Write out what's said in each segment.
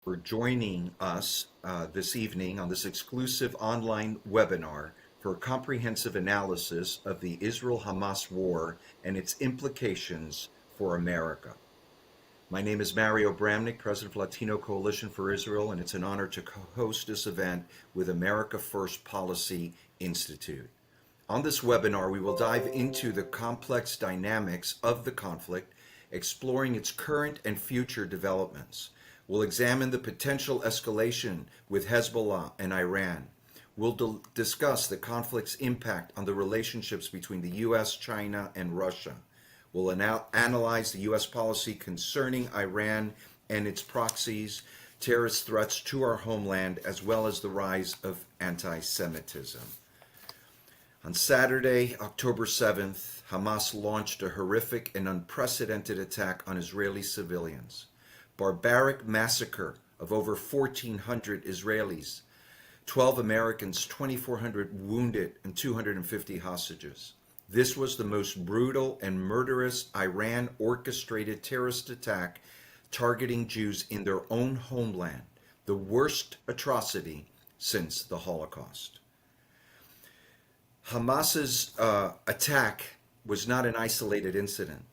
for joining us this evening on this exclusive online webinar for a comprehensive analysis of the Israel-Hamas war and its implications for America. My name is Mario Bramnick, President of Latino Coalition for Israel, and it's an honor to co-host this event with America First Policy Institute. On this webinar, we will dive into the complex dynamics of the conflict, exploring its current and future developments. We'll examine the potential escalation with Hezbollah and Iran. We'll discuss the conflict's impact on the relationships between the U.S., China, and Russia. We'll analyze the U.S. policy concerning Iran and its proxies, terrorist threats to our homeland, as well as the rise of antisemitism. On Saturday, October 7th, Hamas launched a horrific and unprecedented attack on Israeli civilians. Barbaric massacre of over 1,400 Israelis, 12 Americans, 2,400 wounded, and 250 hostages. This was the most brutal and murderous Iran-orchestrated terrorist attack targeting Jews in their own homeland, the worst atrocity since the Holocaust. Hamas's attack was not an isolated incident.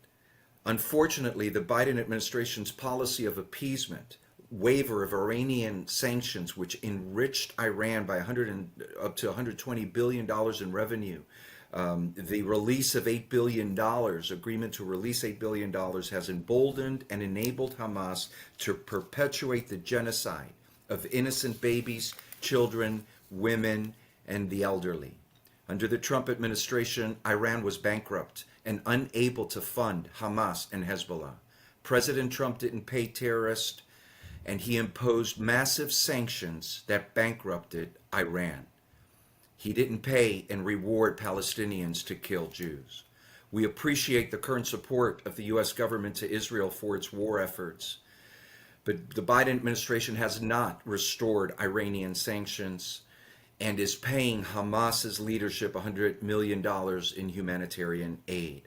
Unfortunately, the Biden administration's policy of appeasement, waiver of Iranian sanctions, which enriched Iran by up to $120 billion in revenue, the release of $8 billion, agreement to release $8 billion, has emboldened and enabled Hamas to perpetuate the genocide of innocent babies, children, women, and the elderly. Under the Trump administration, Iran was bankrupt and unable to fund Hamas and Hezbollah. President Trump didn't pay terrorists, and he imposed massive sanctions that bankrupted Iran. He didn't pay and reward Palestinians to kill Jews. We appreciate the current support of the U.S. government to Israel for its war efforts, but the Biden administration has not restored Iranian sanctions and is paying Hamas's leadership $100 million in humanitarian aid.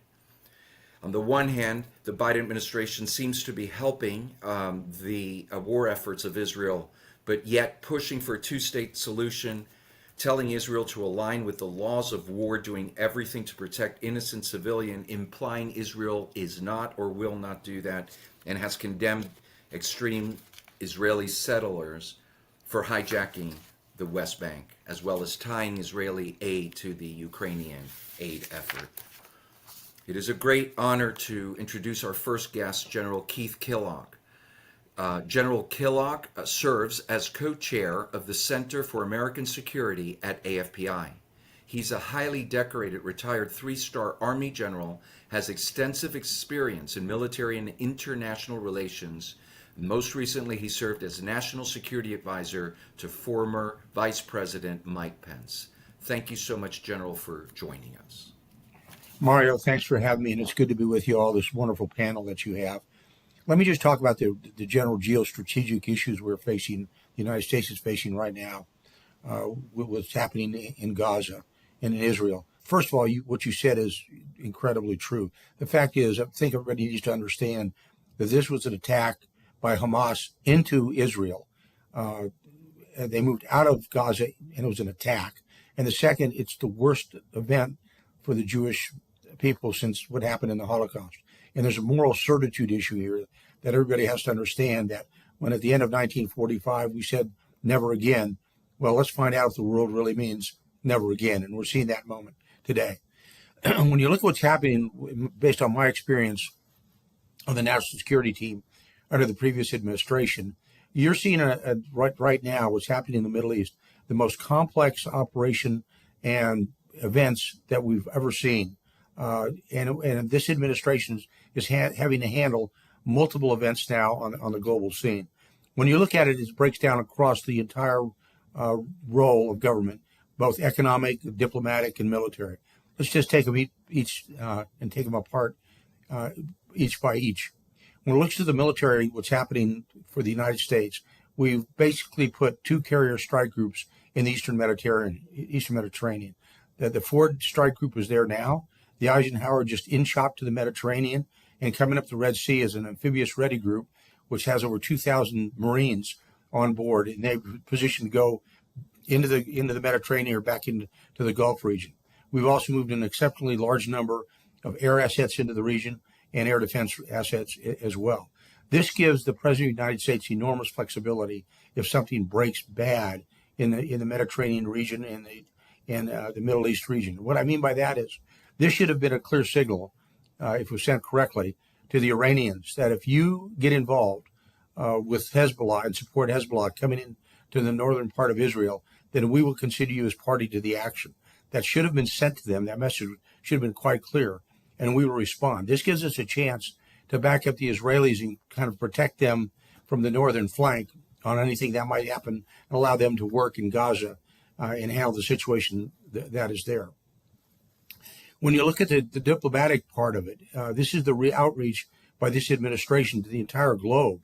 On the one hand, the Biden administration seems to be helping the war efforts of Israel, but yet pushing for a two-state solution, telling Israel to align with the laws of war, doing everything to protect innocent civilians, implying Israel is not or will not do that, and has condemned extreme Israeli settlers for hijacking the West Bank, as well as tying Israeli aid to the Ukrainian aid effort. It is a great honor to introduce our first guest, General Keith Kellogg. General Kellogg serves as co-chair of the Center for American Security at AFPI. He's a highly decorated retired three-star Army general, has extensive experience in military and international relations. Most recently, he served as National Security Advisor to former Vice President Mike Pence. Thank you so much, General, for joining us. Mario, thanks for having me, and it's good to be with you all, this wonderful panel that you have. Let me just talk about the general geostrategic issues we're facing, the United States is facing right now, what's happening in Gaza and in Israel. First of all, what you said is incredibly true. The fact is, I think everybody needs to understand that this was an attack by Hamas into Israel. They moved out of Gaza, and it was an attack. And the second, it's the worst event for the Jewish people since what happened in the Holocaust. And there's a moral certitude issue here that everybody has to understand, that when at the end of 1945 we said never again, well, let's find out if the world really means never again. And we're seeing that moment today. When you look at what's happening, based on my experience on the national security team under the previous administration, you're seeing right now what's happening in the Middle East, the most complex operation and events that we've ever seen. And this administration is having to handle multiple events now on the global scene. When you look at it, it breaks down across the entire role of government, both economic, diplomatic, and military. Let's just take them each and take them apart each by each. When it looks to the military, what's happening for the United States, we've basically put two carrier strike groups in the Eastern Mediterranean. The Ford strike group is there now. The Eisenhower just in-chopped to the Mediterranean, and coming up the Red Sea is an amphibious ready group, which has over 2,000 Marines on board, and they're positioned to go into the Mediterranean or back into the Gulf region. We've also moved an exceptionally large number of air assets into the region and air defense assets as well. This gives the President of the United States enormous flexibility if something breaks bad in the Mediterranean region and the Middle East region. What I mean by that is this should have been a clear signal, if it was sent correctly, to the Iranians that if you get involved with Hezbollah and support Hezbollah coming in to the northern part of Israel, then we will consider you as party to the action. That should have been sent to them. That message should have been quite clear, and we will respond. This gives us a chance to back up the Israelis and kind of protect them from the northern flank on anything that might happen and allow them to work in Gaza and handle the situation that is there. When you look at the diplomatic part of it, this is the outreach by this administration to the entire globe,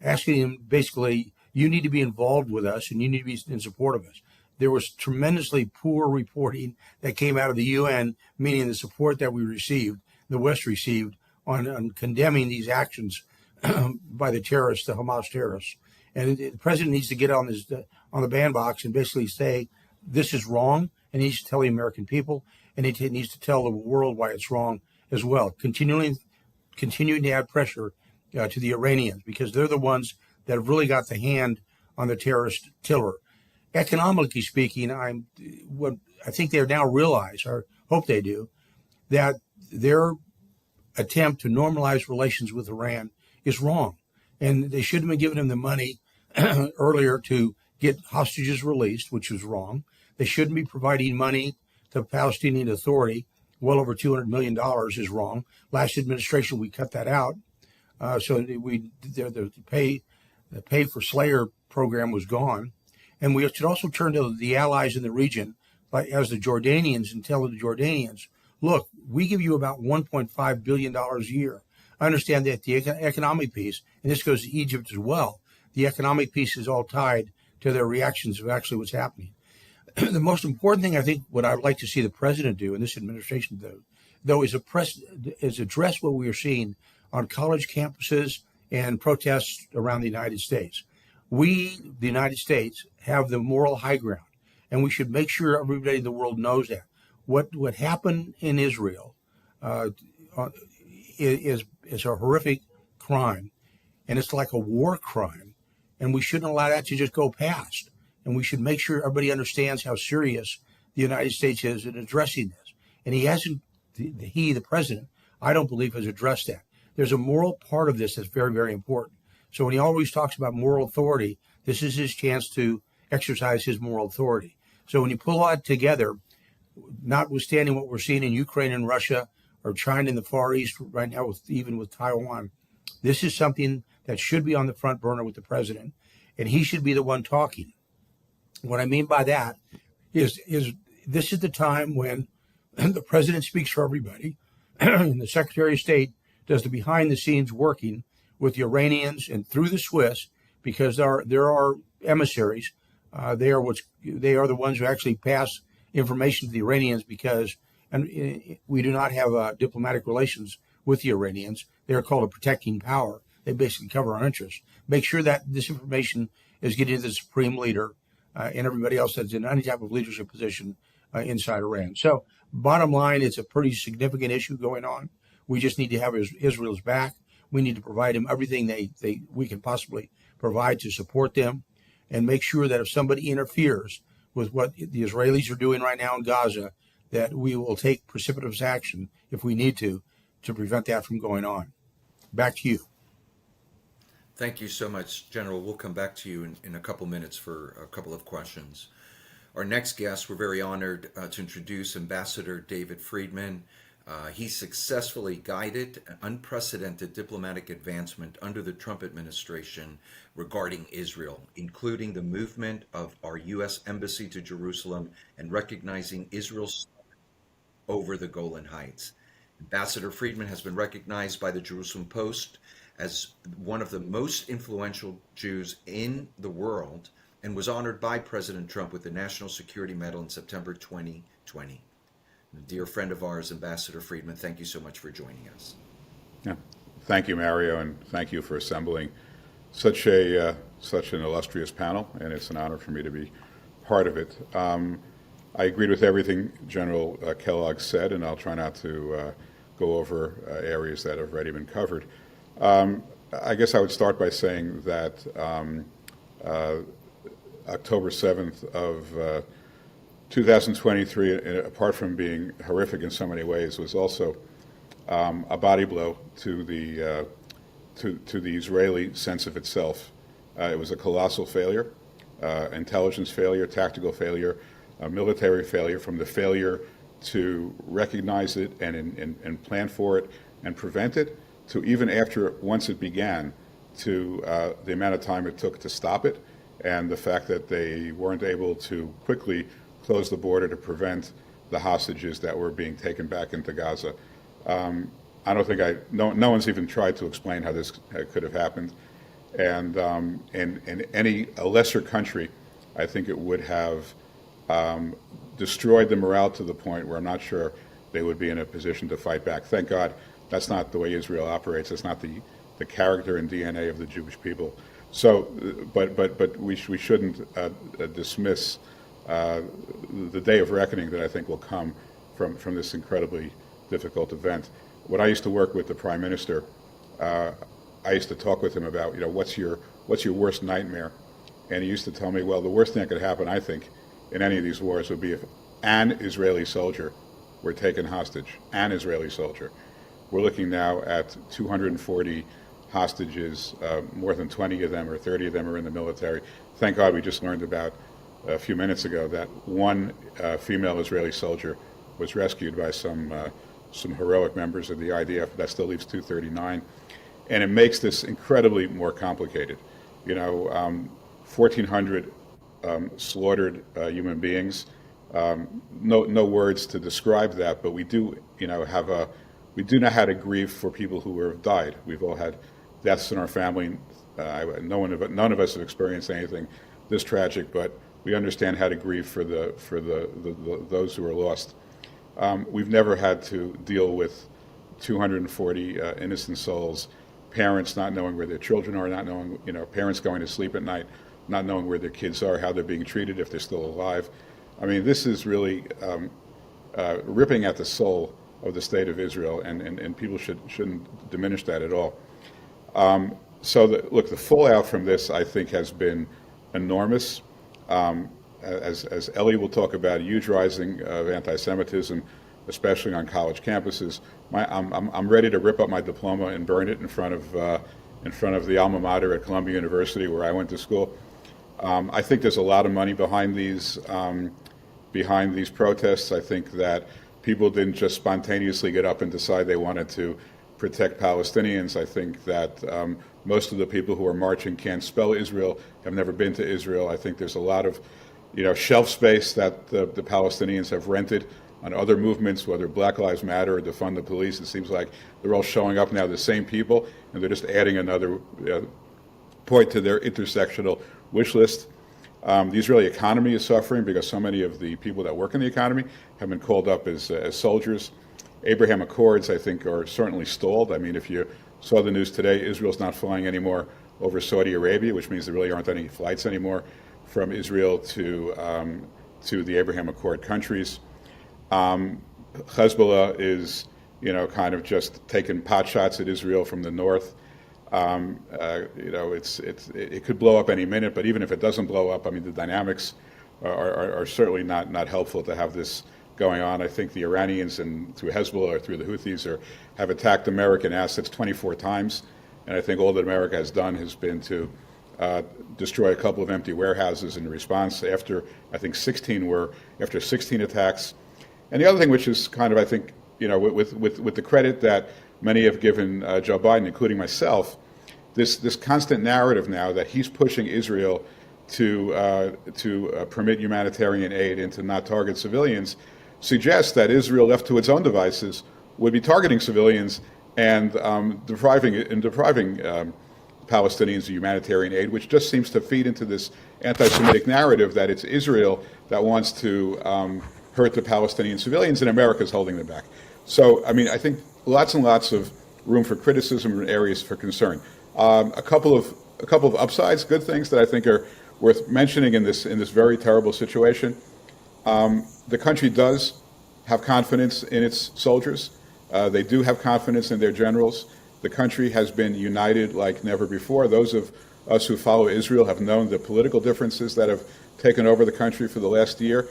asking them basically, you need to be involved with us and you need to be in support of us. There was tremendously poor reporting that came out of the UN, meaning the support that we received, the West received, on condemning these actions by the terrorists, the Hamas terrorists. And the president needs to get on the bandbox and basically say, this is wrong, and he needs to tell the American people, and he needs to tell the world why it's wrong as well. Continuing to add pressure to the Iranians, because they're the ones that have really got the hand on the terrorist tiller. Economically speaking, I think they now realize, or hope they do, that their attempt to normalize relations with Iran is wrong. And they shouldn't have been giving them the money earlier to get hostages released, which was wrong. They shouldn't be providing money to the Palestinian Authority. Well over $200 million is wrong. Last administration, we cut that out. So the pay for Slayer program was gone. And we should also turn to the allies in the region, like as the Jordanians, and tell the Jordanians, look, we give you about $1.5 billion a year. I understand that the economic piece, and this goes to Egypt as well, the economic piece is all tied to their reactions of actually what's happening. The most important thing, I think, what I'd like to see the president do and this administration do, though, is address what we are seeing on college campuses and protests around the United States. We, the United States, have the moral high ground, and we should make sure everybody in the world knows that. What happened in Israel is a horrific crime, and it's like a war crime, and we shouldn't allow that to just go past. And we should make sure everybody understands how serious the United States is in addressing this. And he hasn't, the president, I don't believe, has addressed that. There's a moral part of this that's very, very important. So when he always talks about moral authority, this is his chance to exercise his moral authority. So when you pull all that together, notwithstanding what we're seeing in Ukraine and Russia or China in the Far East right now, even with Taiwan, this is something that should be on the front burner with the president, and he should be the one talking. What I mean by that is this is the time when the president speaks for everybody, and the Secretary of State does the behind-the-scenes working with the Iranians and through the Swiss, because there are emissaries. They are the ones who actually pass information to the Iranians, because we do not have diplomatic relations with the Iranians. They are called a protecting power. They basically cover our interests. Make sure that this information is getting to the supreme leader and everybody else that's in any type of leadership position inside Iran. So bottom line, it's a pretty significant issue going on. We just need to have Israel's back. We need to provide them everything we can possibly provide to support them, and make sure that if somebody interferes with what the Israelis are doing right now in Gaza, that we will take precipitous action if we need to prevent that from going on. Back to you. Thank you so much, General. We'll come back to you in a couple minutes for a couple of questions. Our next guest, we're very honored to introduce Ambassador David Friedman. He successfully guided an unprecedented diplomatic advancement under the Trump administration regarding Israel, including the movement of our U.S. Embassy to Jerusalem and recognizing Israel's over the Golan Heights. Ambassador Friedman has been recognized by the Jerusalem Post as one of the most influential Jews in the world, and was honored by President Trump with the National Security Medal in September 2020. A dear friend of ours, Ambassador Friedman, thank you so much for joining us. Yeah. Thank you, Mario, and thank you for assembling such a such an illustrious panel, and it's an honor for me to be part of it. I agreed with everything General Kellogg said, and I'll try not to go over areas that have already been covered. I guess I would start by saying that October 7th of 2023, apart from being horrific in so many ways, was also a body blow to the Israeli sense of itself. It was a colossal failure, intelligence failure, tactical failure, military failure, from the failure to recognize it and plan for it and prevent it, to even after once it began, to the amount of time it took to stop it, and the fact that they weren't able to quickly close the border to prevent the hostages that were being taken back into Gaza. I don't think no one's even tried to explain how this could have happened. And in a lesser country, I think it would have destroyed the morale to the point where I'm not sure they would be in a position to fight back. Thank God that's not the way Israel operates. It's not the character and DNA of the Jewish people. So, but we shouldn't dismiss the day of reckoning that I think will come from this incredibly difficult event. When I used to work with the Prime Minister, I used to talk with him about, what's your worst nightmare? And he used to tell me, well, the worst thing that could happen, I think, in any of these wars would be if an Israeli soldier were taken hostage, an Israeli soldier. We're looking now at 240 hostages, more than 20 of them or 30 of them are in the military. Thank God we just learned about a few minutes ago that one female Israeli soldier was rescued by some heroic members of the IDF. That still leaves 239. And it makes this incredibly more complicated. 1,400 slaughtered human beings. No words to describe that, but we do, we do know how to grieve for people who have died. We've all had deaths in our family. None of us have experienced anything this tragic, but we understand how to grieve for those who are lost. We've never had to deal with 240 innocent souls, parents not knowing where their children are, not knowing, parents going to sleep at night, not knowing where their kids are, how they're being treated, if they're still alive. I mean, this is really ripping at the soul of the state of Israel, and people shouldn't diminish that at all. So, the fallout from this, I think, has been enormous. As Ellie will talk about, a huge rising of anti-Semitism, especially on college campuses. I'm ready to rip up my diploma and burn it in front of the alma mater at Columbia University, where I went to school. I think there's a lot of money behind these protests. I think that people didn't just spontaneously get up and decide they wanted to protect Palestinians. I think that most of the people who are marching can't spell Israel, have never been to Israel. I think there's a lot of shelf space that the Palestinians have rented on other movements, whether Black Lives Matter or Defund the Police. It seems like they're all showing up now, the same people, and they're just adding another point to their intersectional wish list. The Israeli economy is suffering because so many of the people that work in the economy have been called up as soldiers. Abraham Accords, I think, are certainly stalled. I mean, if you saw the news today, Israel's not flying anymore over Saudi Arabia, which means there really aren't any flights anymore from Israel to the Abraham Accord countries. Hezbollah is, kind of just taking pot shots at Israel from the north. It could blow up any minute, but even if it doesn't blow up, I mean, the dynamics are certainly not helpful to have this going on. I think the Iranians, and through Hezbollah or through the Houthis, have attacked American assets 24 times, and I think all that America has done has been to destroy a couple of empty warehouses in response after, I think, 16 attacks. And the other thing, which is kind of, I think, with the credit that many have given Joe Biden, including myself, this constant narrative now that he's pushing Israel to permit humanitarian aid and to not target civilians suggests that Israel, left to its own devices, would be targeting civilians and depriving Palestinians of humanitarian aid, which just seems to feed into this anti-Semitic narrative that it's Israel that wants to hurt the Palestinian civilians and America's holding them back. So, I mean, I think lots and lots of room for criticism and areas for concern. A couple of a couple of upsides, good things that I think are worth mentioning in this very terrible situation. The country does have confidence in its soldiers. They do have confidence in their generals. The country has been united like never before. Those of us who follow Israel have known the political differences that have taken over the country for the last year.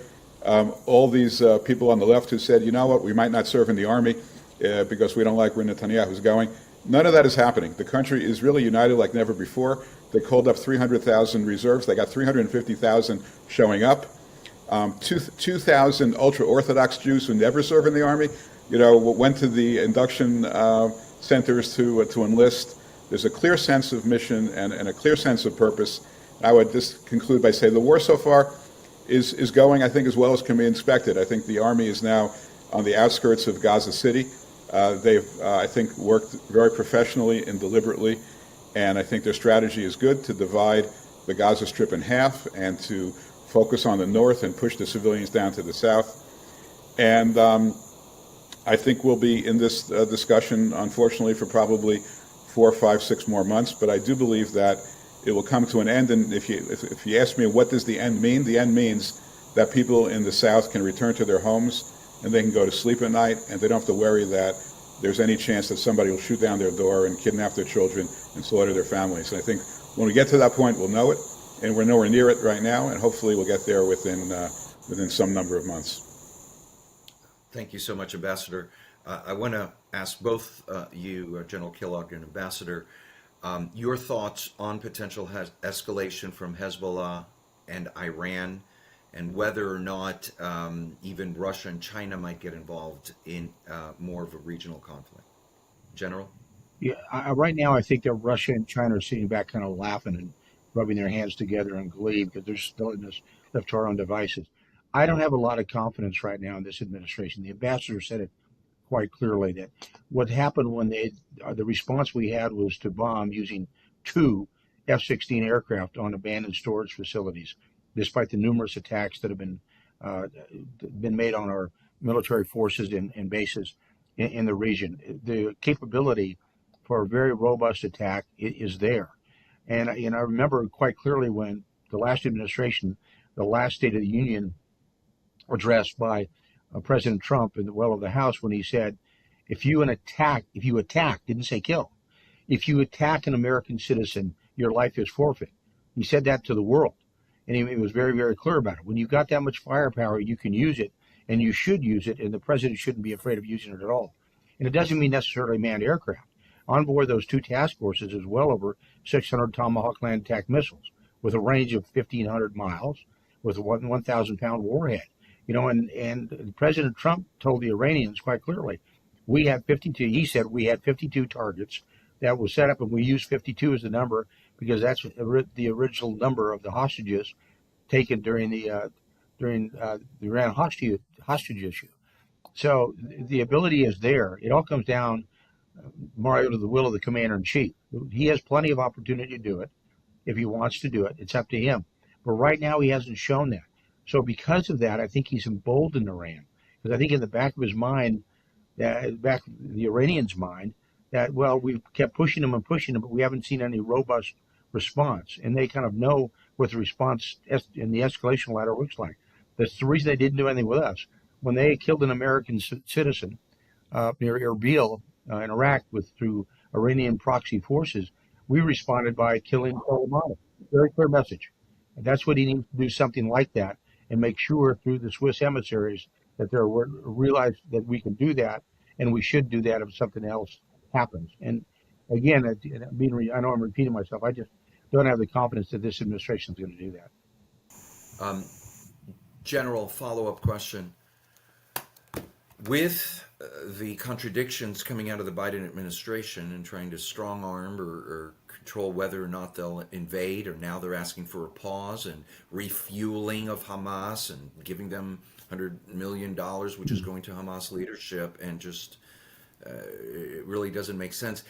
All these people on the left who said, you know what, we might not serve in the army because we don't like where Netanyahu's going. None of that is happening. The country is really united like never before. They called up 300,000 reserves. They got 350,000 showing up. 2,000 ultra-Orthodox Jews who never serve in the army, went to the induction centers to enlist. There's a clear sense of mission and a clear sense of purpose. I would just conclude by saying the war so far is going, I think, as well as can be expected. I think the army is now on the outskirts of Gaza City. They've, I think, worked very professionally and deliberately, and I think their strategy is good to divide the Gaza Strip in half and to focus on the north and push the civilians down to the south. And I think we'll be in this discussion, unfortunately, for probably 4, 5, 6 more months, but I do believe that it will come to an end. And if you ask me what does the end mean, the end means that people in the south can return to their homes and they can go to sleep at night, and they don't have to worry that there's any chance that somebody will shoot down their door and kidnap their children and slaughter their families. And I think when we get to that point, we'll know it, and we're nowhere near it right now, and hopefully we'll get there within some number of months. Thank you so much, Ambassador. I want to ask both you, General Kellogg and Ambassador, your thoughts on potential escalation from Hezbollah and Iran, and whether or not even Russia and China might get involved in more of a regional conflict. General? Yeah, right now I think that Russia and China are sitting back kind of laughing and rubbing their hands together in glee because they're still in this left to our own devices. I don't have a lot of confidence right now in this administration. The ambassador said it quite clearly that what happened when the response we had was to bomb using 2 F-16 aircraft on abandoned storage facilities, despite the numerous attacks that have been made on our military forces and bases in the region. The capability for a very robust attack is there. And I remember quite clearly when the last administration, the last State of the Union address by President Trump in the well of the House, when he said, if you attack, didn't say kill, if you attack an American citizen, your life is forfeit. He said that to the world. And he was very, very clear about it. When you've got that much firepower, you can use it, and you should use it, and the president shouldn't be afraid of using it at all. And it doesn't mean necessarily manned aircraft. On board those 2 task forces is well over 600 Tomahawk land attack missiles with a range of 1,500 miles with a 1,000-pound warhead. And President Trump told the Iranians quite clearly, we had 52, he said we had 52 targets that was set up, and we used 52 as the number because that's the original number of the hostages taken during the Iran hostage issue. So the ability is there. It all comes down, Mario, to the will of the commander in chief. He has plenty of opportunity to do it. If he wants to do it, it's up to him. But right now, he hasn't shown that. So because of that, I think he's emboldened Iran. Because I think in the back of his mind, back of the Iranians' mind, that, well, we've kept pushing them, but we haven't seen any robust response. And they kind of know what the response in the escalation ladder looks like. That's the reason they didn't do anything with us. When they killed an American citizen near Erbil in Iraq through Iranian proxy forces, we responded by killing Soleimani. Very clear message. And that's what he needs to do, something like that, and make sure through the Swiss emissaries that they realize that we can do that, and we should do that if something else happens. And again, I know I'm repeating myself. I just don't have the confidence that this administration is going to do that. General, follow-up question. With the contradictions coming out of the Biden administration and trying to strong-arm or control whether or not they'll invade, or now they're asking for a pause and refueling of Hamas and giving them $100 million, which is going to Hamas leadership, and just it really doesn't make sense.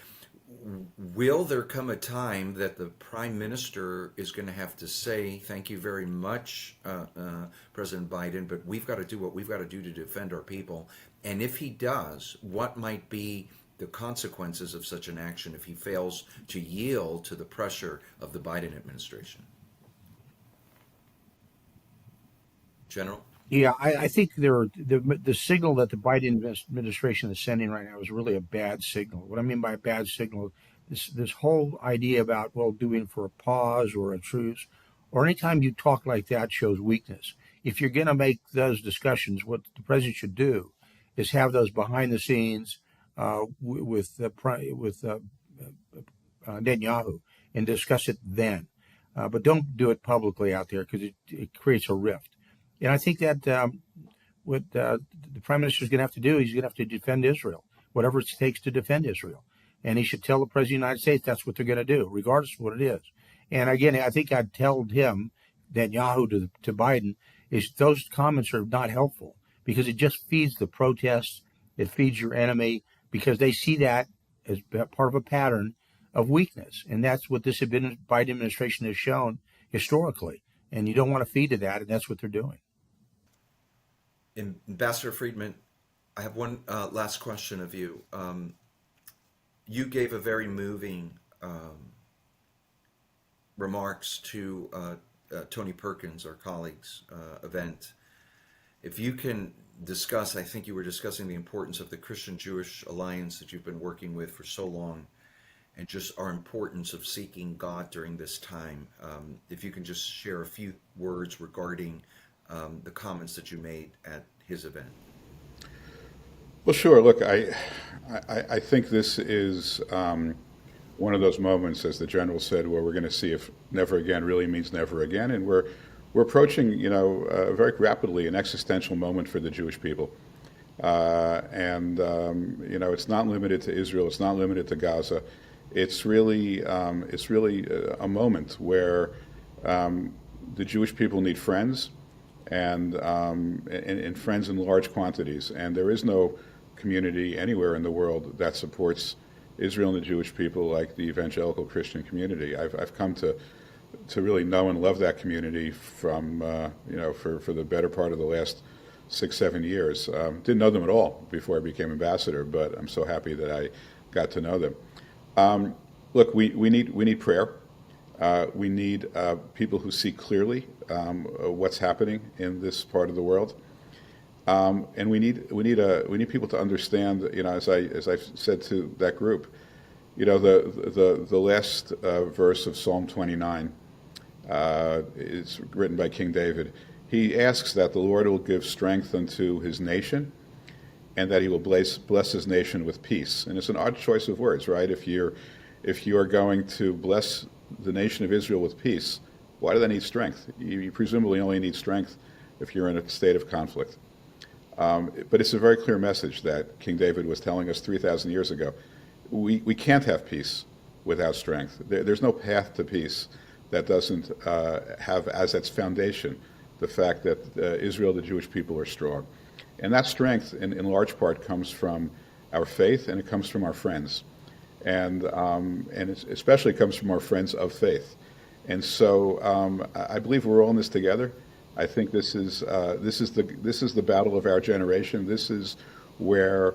Will there come a time that the prime minister is going to have to say, thank you very much, President Biden, but we've got to do what we've got to do to defend our people? And if he does, what might be the consequences of such an action if he fails to yield to the pressure of the Biden administration? General? Yeah, I think the signal that the Biden administration is sending right now is really a bad signal. What I mean by a bad signal, this whole idea about doing for a pause or a truce, or anytime you talk like that shows weakness. If you're going to make those discussions, what the president should do is have those behind the scenes with Netanyahu and discuss it then, but don't do it publicly out there because it creates a rift. And I think that what the prime minister is going to have to do, he's going to have to defend Israel, whatever it takes to defend Israel. And he should tell the president of the United States that's what they're going to do, regardless of what it is. And again, I think I'd tell him, Netanyahu to Biden, is those comments are not helpful because it just feeds the protests. It feeds your enemy because they see that as part of a pattern of weakness. And that's what this Biden administration has shown historically. And you don't want to feed to that, and that's what they're doing. Ambassador Friedman, I have one last question of you. You gave a very moving remarks to Tony Perkins, our colleague's event. If you can discuss, I think you were discussing the importance of the Christian-Jewish alliance that you've been working with for so long, and just our importance of seeking God during this time. If you can just share a few words regarding the comments that you made at his event. Well, sure. Look, I think this is one of those moments, as the general said, where we're going to see if never again really means never again, and we're approaching, very rapidly an existential moment for the Jewish people, and it's not limited to Israel. It's not limited to Gaza. It's really a moment where the Jewish people need friends, and friends in large quantities. And there is no community anywhere in the world that supports Israel and the Jewish people like the evangelical Christian community. I've come to really know and love that community from for the better part of the last 6-7 years. Didn't know them at all before I became ambassador, but I'm so happy that I got to know them. Look, we need prayer. We need people who see clearly what's happening in this part of the world, and we need people to understand. As I said to that group, the last verse of Psalm 29 is written by King David. He asks that the Lord will give strength unto his nation, and that he will bless his nation with peace. And it's an odd choice of words, right? If you're going to bless the nation of Israel with peace, why do they need strength? You presumably only need strength if you're in a state of conflict. But it's a very clear message that King David was telling us 3,000 years ago. We can't have peace without strength. There's no path to peace that doesn't have as its foundation the fact that Israel, the Jewish people, are strong. And that strength, in large part, comes from our faith, and it comes from our friends, and it especially comes from our friends of faith. And so I believe we're all in this together. I think this is the battle of our generation. This is where,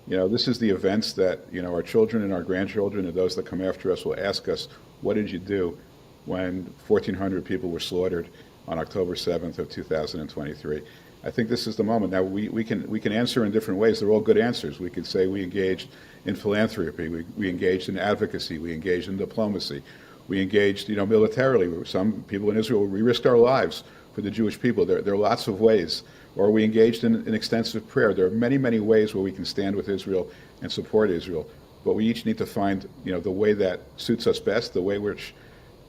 this is the events that our children and our grandchildren and those that come after us will ask us, what did you do when 1,400 people were slaughtered on October 7th of 2023? I think this is the moment. Now, we can answer in different ways. They're all good answers. We could say we engaged in philanthropy, we engaged in advocacy, we engaged in diplomacy, we engaged, militarily. Some people in Israel, we risked our lives for the Jewish people. There are lots of ways. Or we engaged in extensive prayer. There are many, many ways where we can stand with Israel and support Israel. But we each need to find, the way that suits us best, the way which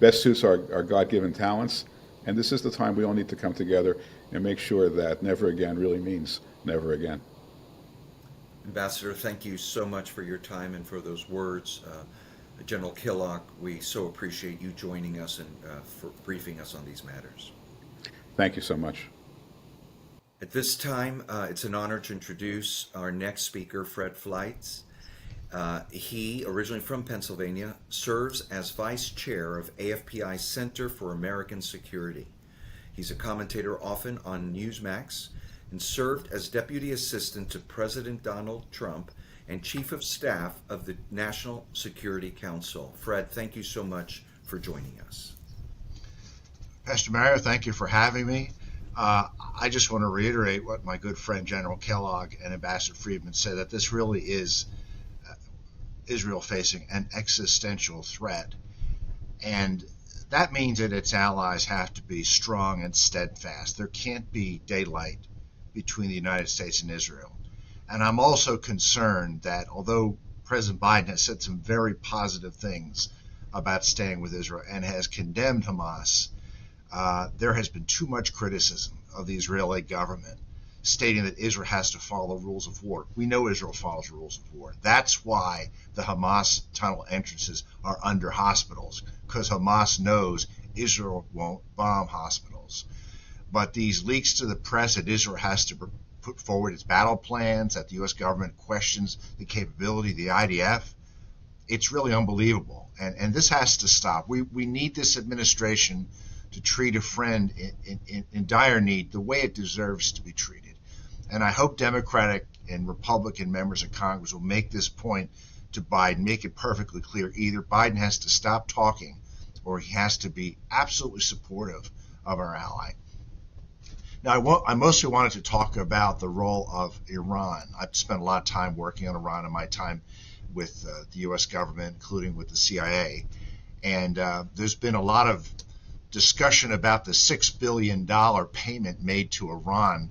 best suits our God-given talents. And this is the time we all need to come together and make sure that never again really means never again. Ambassador, thank you so much for your time and for those words. General Killock, we so appreciate you joining us and for briefing us on these matters. Thank you so much. At this time, it's an honor to introduce our next speaker, Fred Fleitz. He, originally from Pennsylvania, serves as vice chair of AFPI's Center for American Security. He's a commentator often on Newsmax and served as deputy assistant to President Donald Trump and Chief of Staff of the National Security Council. Fred, thank you so much for joining us. Pastor Mario, thank you for having me. I just want to reiterate what my good friend General Kellogg and Ambassador Friedman said, that this really is Israel facing an existential threat. And that means that its allies have to be strong and steadfast. There can't be daylight between the United States and Israel. And I'm also concerned that although President Biden has said some very positive things about staying with Israel and has condemned Hamas, there has been too much criticism of the Israeli government, stating that Israel has to follow rules of war. We know Israel follows rules of war. That's why the Hamas tunnel entrances are under hospitals, because Hamas knows Israel won't bomb hospitals. But these leaks to the press that Israel has to put forward its battle plans, that the U.S. government questions the capability of the IDF, it's really unbelievable. And this has to stop. We need this administration to treat a friend in dire need the way it deserves to be treated. And I hope Democratic and Republican members of Congress will make this point to Biden, make it perfectly clear. Either Biden has to stop talking or he has to be absolutely supportive of our ally. Now, I mostly wanted to talk about the role of Iran. I've spent a lot of time working on Iran in my time with the U.S. government, including with the CIA. And there's been a lot of discussion about the $6 billion payment made to Iran.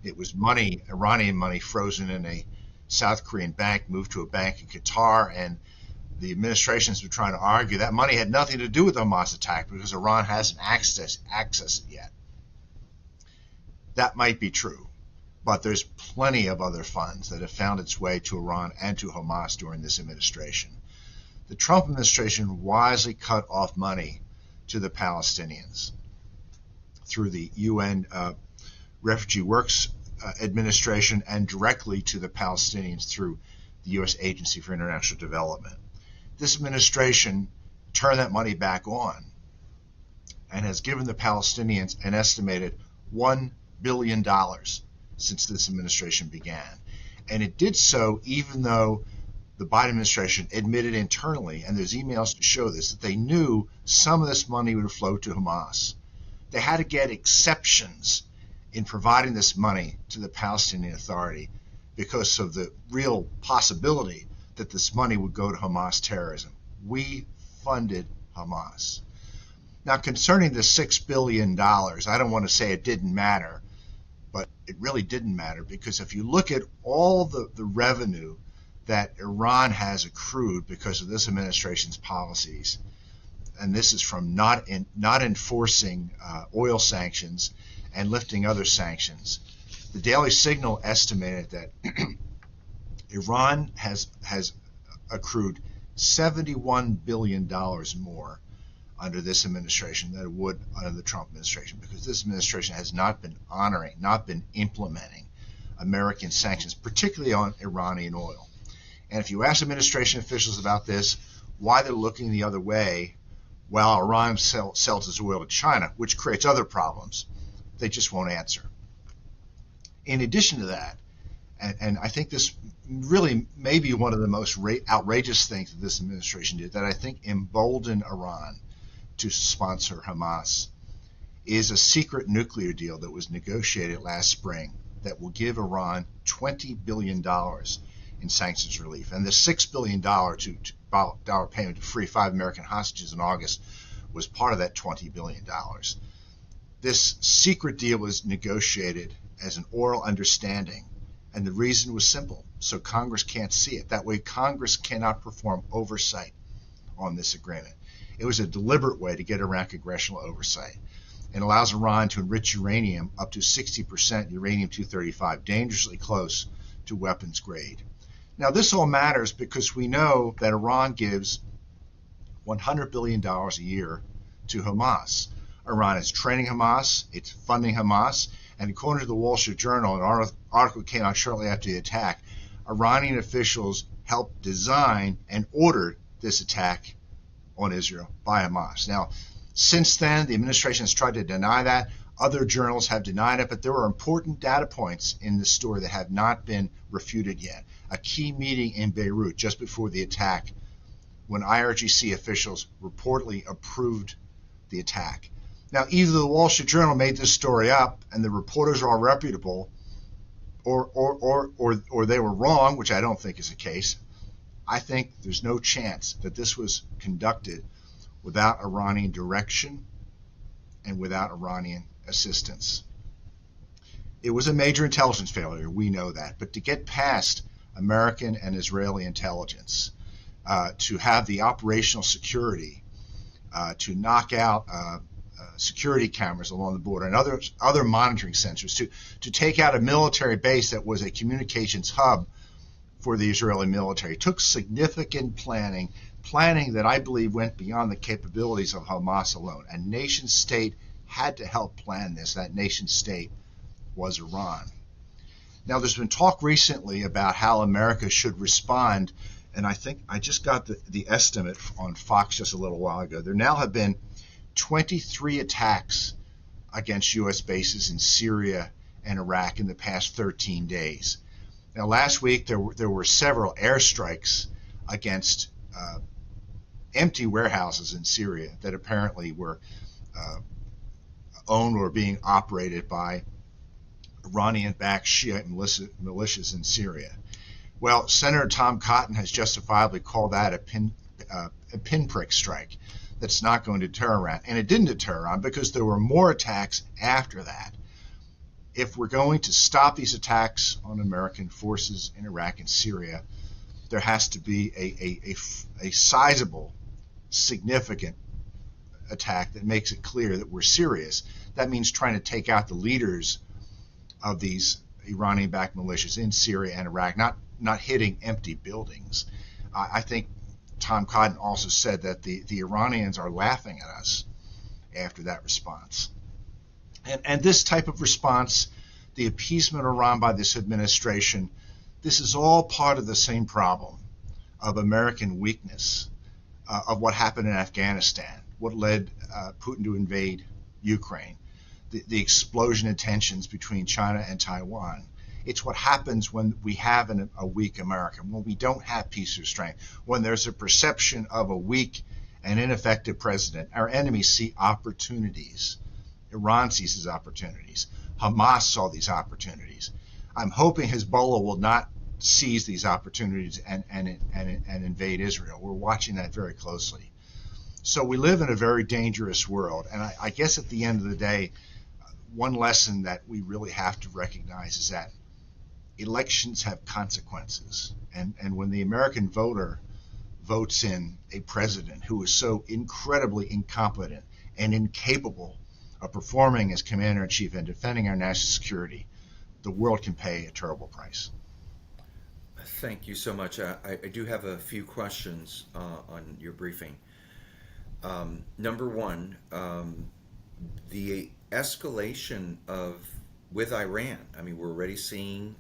It was money, Iranian money, frozen in a South Korean bank, moved to a bank in Qatar, and the administration's been trying to argue that money had nothing to do with the Hamas attack because Iran hasn't accessed it yet. That might be true, but there's plenty of other funds that have found its way to Iran and to Hamas during this administration. The Trump administration wisely cut off money to the Palestinians through the UN Refugee Works Administration and directly to the Palestinians through the U.S. Agency for International Development. This administration turned that money back on and has given the Palestinians an estimated $1 billion since this administration began. And it did so even though the Biden administration admitted internally, and there's emails to show this, that they knew some of this money would flow to Hamas. They had to get exceptions in providing this money to the Palestinian Authority because of the real possibility that this money would go to Hamas terrorism. We funded Hamas. Now, concerning the $6 billion, I don't want to say it didn't matter, but it really didn't matter, because if you look at all the revenue that Iran has accrued because of this administration's policies, and this is from not enforcing oil sanctions and lifting other sanctions. The Daily Signal estimated that Iran has accrued $71 billion more under this administration than it would under the Trump administration, because this administration has not been honoring, not been implementing American sanctions, particularly on Iranian oil. And if you ask administration officials about this, why they're looking the other way while Iran sells its oil to China, which creates other problems, they just won't answer. In addition to that, and I think this really may be one of the most outrageous things that this administration did, that I think emboldened Iran to sponsor Hamas, is a secret nuclear deal that was negotiated last spring that will give Iran $20 billion in sanctions relief. And the $6 billion payment to free 5 American hostages in August was part of that $20 billion. This secret deal was negotiated as an oral understanding, and the reason was simple: so Congress can't see it. That way Congress cannot perform oversight on this agreement. It was a deliberate way to get around congressional oversight, and allows Iran to enrich uranium up to 60% uranium-235, dangerously close to weapons grade. Now, this all matters because we know that Iran gives $100 billion a year to Hamas. Iran is training Hamas, it's funding Hamas, and according to the Wall Street Journal, an article came out shortly after the attack, Iranian officials helped design and ordered this attack on Israel by Hamas. Now, since then, the administration has tried to deny that. Other journals have denied it, but there are important data points in this story that have not been refuted yet. A key meeting in Beirut just before the attack, when IRGC officials reportedly approved the attack. Now, either the Wall Street Journal made this story up and the reporters are all reputable, or they were wrong, which I don't think is the case. I think there's no chance that this was conducted without Iranian direction and without Iranian assistance. It was a major intelligence failure, we know that, but to get past American and Israeli intelligence, to have the operational security, to knock out security cameras along the border and other monitoring sensors, to take out a military base that was a communications hub for the Israeli military. It took significant planning that I believe went beyond the capabilities of Hamas alone. A nation state had to help plan this. That nation state was Iran. Now, there's been talk recently about how America should respond, and I think I just got the estimate on Fox just a little while ago. There now have been 23 attacks against U.S. bases in Syria and Iraq in the past 13 days. Now, last week there were several airstrikes against empty warehouses in Syria that apparently were owned or being operated by Iranian-backed Shiite militias in Syria. Well, Senator Tom Cotton has justifiably called that a pinprick strike that's not going to deter Iran. And it didn't deter Iran because there were more attacks after that. If we're going to stop these attacks on American forces in Iraq and Syria, there has to be a sizable, significant attack that makes it clear that we're serious. That means trying to take out the leaders of these Iranian-backed militias in Syria and Iraq, not hitting empty buildings. I think Tom Cotton also said that the Iranians are laughing at us after that response. And this type of response, the appeasement of Iran by this administration, this is all part of the same problem of American weakness, of what happened in Afghanistan, what led Putin to invade Ukraine, the explosion in tensions between China and Taiwan. It's what happens when we have a weak America, when we don't have peace or strength, when there's a perception of a weak and ineffective president. Our enemies see opportunities. Iran sees these opportunities. Hamas saw these opportunities. I'm hoping Hezbollah will not seize these opportunities and invade Israel. We're watching that very closely. So we live in a very dangerous world. And I guess at the end of the day, one lesson that we really have to recognize is that elections have consequences. And when the American voter votes in a president who is so incredibly incompetent and incapable of performing as commander-in-chief and defending our national security, the world can pay a terrible price. Thank you so much. I do have a few questions on your briefing. Number one, the escalation with Iran. I mean, we're already seeing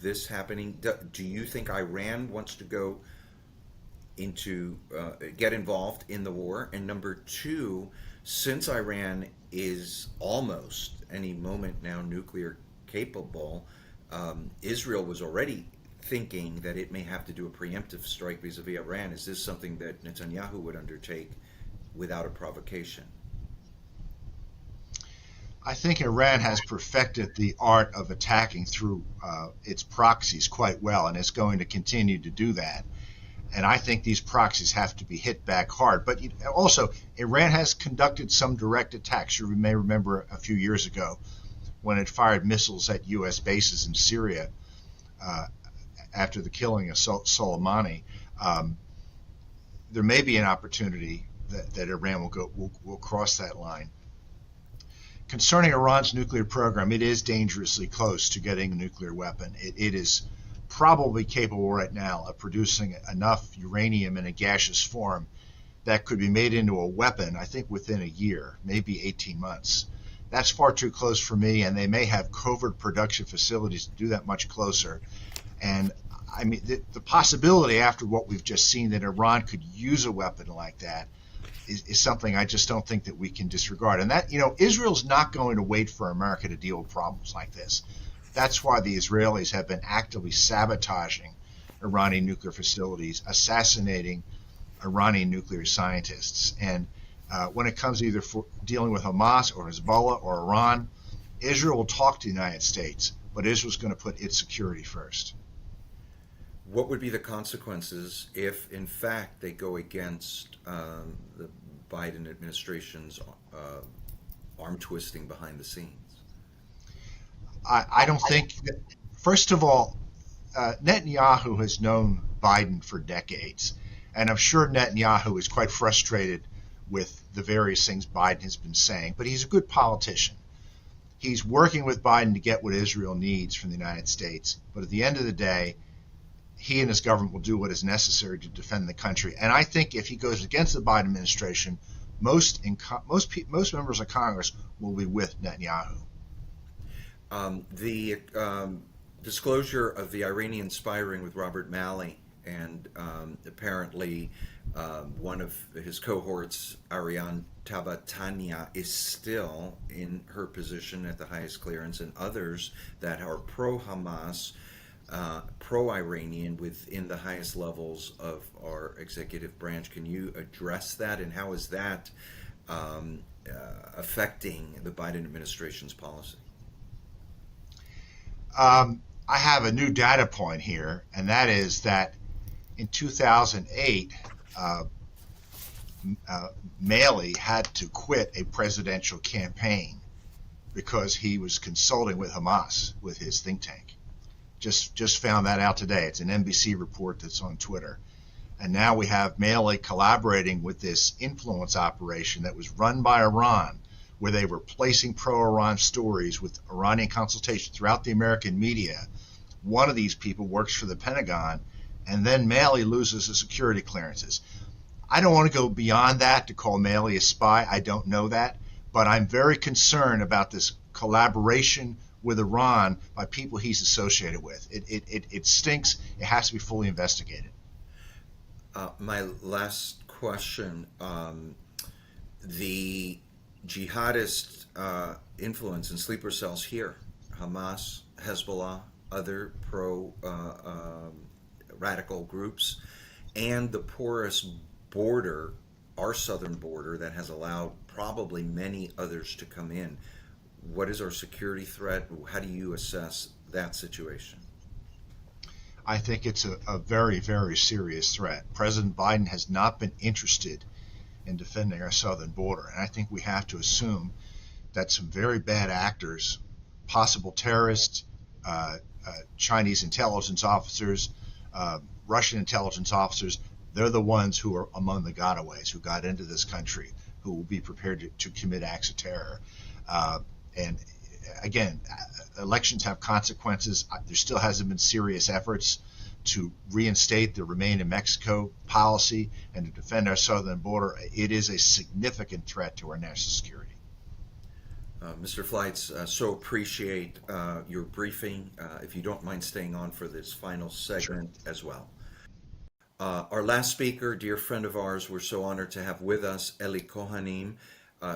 this happening. Do you think Iran wants to go into get involved in the war? And number two, since Iran is almost any moment now nuclear capable, Israel was already thinking that it may have to do a preemptive strike vis-a-vis Iran. Is this something that Netanyahu would undertake without a provocation? I think Iran has perfected the art of attacking through its proxies quite well, and it's going to continue to do that. And I think these proxies have to be hit back hard. But also, Iran has conducted some direct attacks. You may remember a few years ago when it fired missiles at U.S. bases in Syria after the killing of Soleimani. There may be an opportunity that Iran will cross that line. Concerning Iran's nuclear program, it is dangerously close to getting a nuclear weapon. It is probably capable right now of producing enough uranium in a gaseous form that could be made into a weapon, I think, within a year, maybe 18 months. That's far too close for me, and they may have covert production facilities to do that much closer. And I mean, the possibility after what we've just seen that Iran could use a weapon like that, is something I just don't think that we can disregard. And that, Israel's not going to wait for America to deal with problems like this. That's why the Israelis have been actively sabotaging Iranian nuclear facilities, assassinating Iranian nuclear scientists. And when it comes either for dealing with Hamas or Hezbollah or Iran, Israel will talk to the United States, but Israel's going to put its security first. What would be the consequences if, in fact, they go against the Biden administration's arm twisting behind the scenes? I don't think that, first of all, Netanyahu has known Biden for decades, and I'm sure Netanyahu is quite frustrated with the various things Biden has been saying, but he's a good politician. He's working with Biden to get what Israel needs from the United States, but at the end of the day, he and his government will do what is necessary to defend the country. And I think if he goes against the Biden administration, most members of Congress will be with Netanyahu. The disclosure of the Iranian spy ring with Robert Malley, and apparently one of his cohorts, Ariane Tabatania, is still in her position at the highest clearance, and others that are pro-Hamas, pro-Iranian within the highest levels of our executive branch. Can you address that, and how is that affecting the Biden administration's policy? I have a new data point here, and that is that in 2008, Malley had to quit a presidential campaign because he was consulting with Hamas, with his think tank. Just found that out today. It's an NBC report that's on Twitter. And now we have Malley collaborating with this influence operation that was run by Iran, where they were placing pro-Iran stories with Iranian consultation throughout the American media. One of these people works for the Pentagon, and then Malley loses his security clearances. I don't want to go beyond that to call Malley a spy. I don't know that. But I'm very concerned about this collaboration with Iran by people he's associated with. It stinks. It has to be fully investigated. My last question, the jihadist influence and sleeper cells here, Hamas, Hezbollah, other pro-radical groups, and the porous border, our southern border, that has allowed probably many others to come in. What is our security threat? How do you assess that situation? I think it's a very, very serious threat. President Biden has not been interested in defending our southern border, and I think we have to assume that some very bad actors, possible terrorists, Chinese intelligence officers, Russian intelligence officers, they're the ones who are among the gotaways, who got into this country, who will be prepared to commit acts of terror. And again, elections have consequences. There still hasn't been serious efforts to reinstate the Remain in Mexico policy and to defend our southern border. It is a significant threat to our national security. Mr. Fleitz, so appreciate your briefing. If you don't mind staying on for this final segment as well. Our last speaker, dear friend of ours, we're so honored to have with us Eli Kohanim.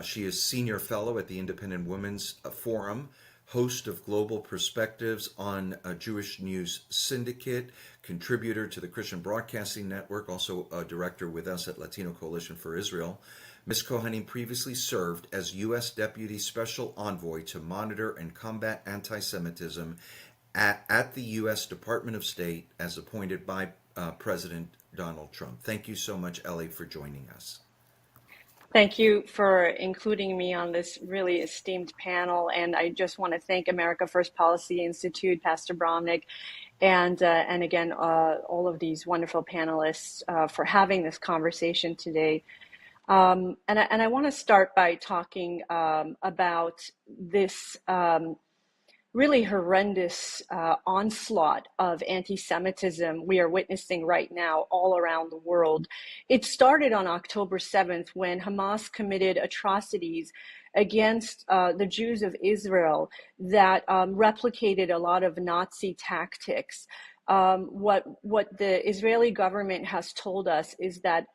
She is Senior Fellow at the Independent Women's Forum, host of Global Perspectives on Jewish News Syndicate, contributor to the Christian Broadcasting Network, also a director with us at Latino Coalition for Israel. Ms. Kohanim previously served as U.S. Deputy Special Envoy to monitor and combat anti-Semitism at the U.S. Department of State as appointed by President Donald Trump. Thank you so much, Ellie, for joining us. Thank you for including me on this really esteemed panel. And I just want to thank America First Policy Institute, Pastor Bromnick, and again, all of these wonderful panelists for having this conversation today. And I want to start by talking about this really horrendous onslaught of anti-Semitism we are witnessing right now all around the world. It started on October 7th when Hamas committed atrocities against the Jews of Israel that replicated a lot of Nazi tactics. What the Israeli government has told us is that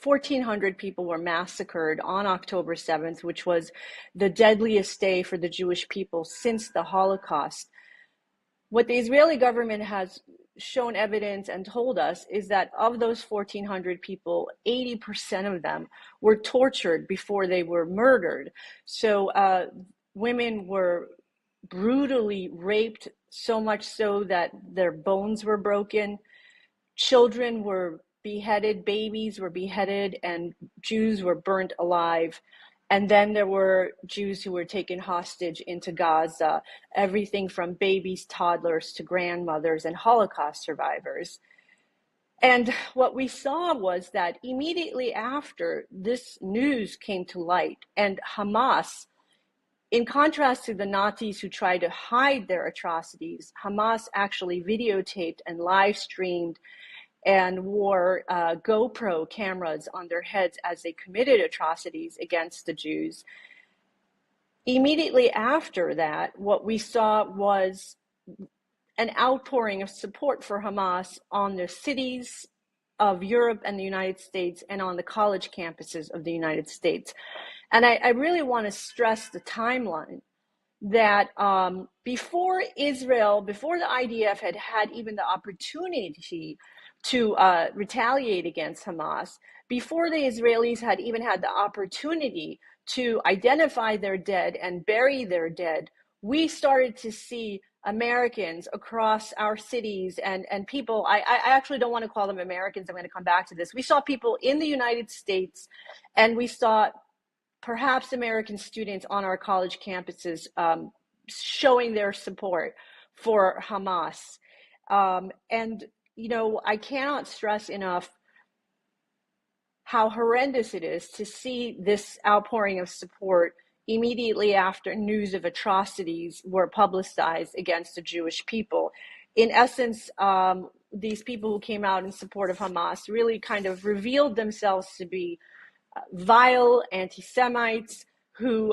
1,400 people were massacred on October 7th, which was the deadliest day for the Jewish people since the Holocaust. What the Israeli government has shown evidence and told us is that of those 1,400 people, 80% of them were tortured before they were murdered. So women were brutally raped, so much so that their bones were broken. Children were beheaded, babies were beheaded, and Jews were burnt alive. And then there were Jews who were taken hostage into Gaza, everything from babies, toddlers, to grandmothers and Holocaust survivors. And what we saw was that immediately after this news came to light, and Hamas, in contrast to the Nazis who tried to hide their atrocities, Hamas actually videotaped and live streamed and wore GoPro cameras on their heads as they committed atrocities against the Jews. Immediately after that, what we saw was an outpouring of support for Hamas on the cities of Europe and the United States and on the college campuses of the United States. And I really want to stress the timeline that before Israel, before the IDF had even the opportunity to retaliate against Hamas, before the Israelis had even had the opportunity to identify their dead and bury their dead, we started to see Americans across our cities and people, I actually don't want to call them Americans, I'm going to come back to this. We saw people in the United States, and we saw perhaps American students on our college campuses showing their support for Hamas. And, you know, I cannot stress enough how horrendous it is to see this outpouring of support immediately after news of atrocities were publicized against the Jewish people. In essence, these people who came out in support of Hamas really kind of revealed themselves to be vile anti-Semites who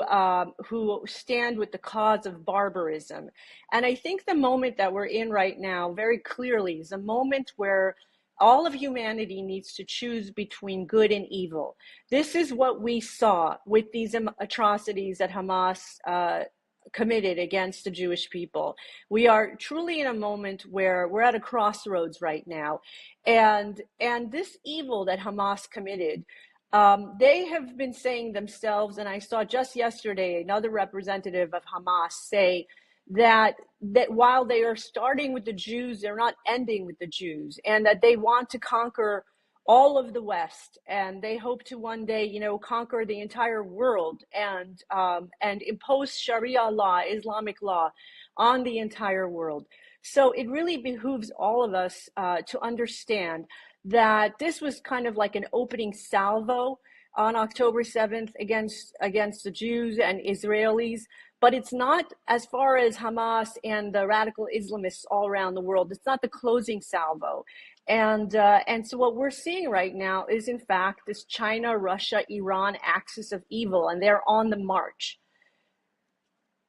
stand with the cause of barbarism. And I think the moment that we're in right now very clearly is a moment where all of humanity needs to choose between good and evil. This is what we saw with these atrocities that Hamas committed against the Jewish people. We are truly in a moment where we're at a crossroads right now. And this evil that Hamas committed, they have been saying themselves, and I saw just yesterday another representative of Hamas say that while they are starting with the Jews, they're not ending with the Jews, and that they want to conquer all of the West, and they hope to one day, you know, conquer the entire world and impose Sharia law, Islamic law, on the entire world. So it really behooves all of us to understand that this was kind of like an opening salvo on October 7th against the Jews and Israelis. But it's not, as far as Hamas and the radical Islamists all around the world, it's not the closing salvo. And so what we're seeing right now is, in fact, this China, Russia, Iran axis of evil, and they're on the march.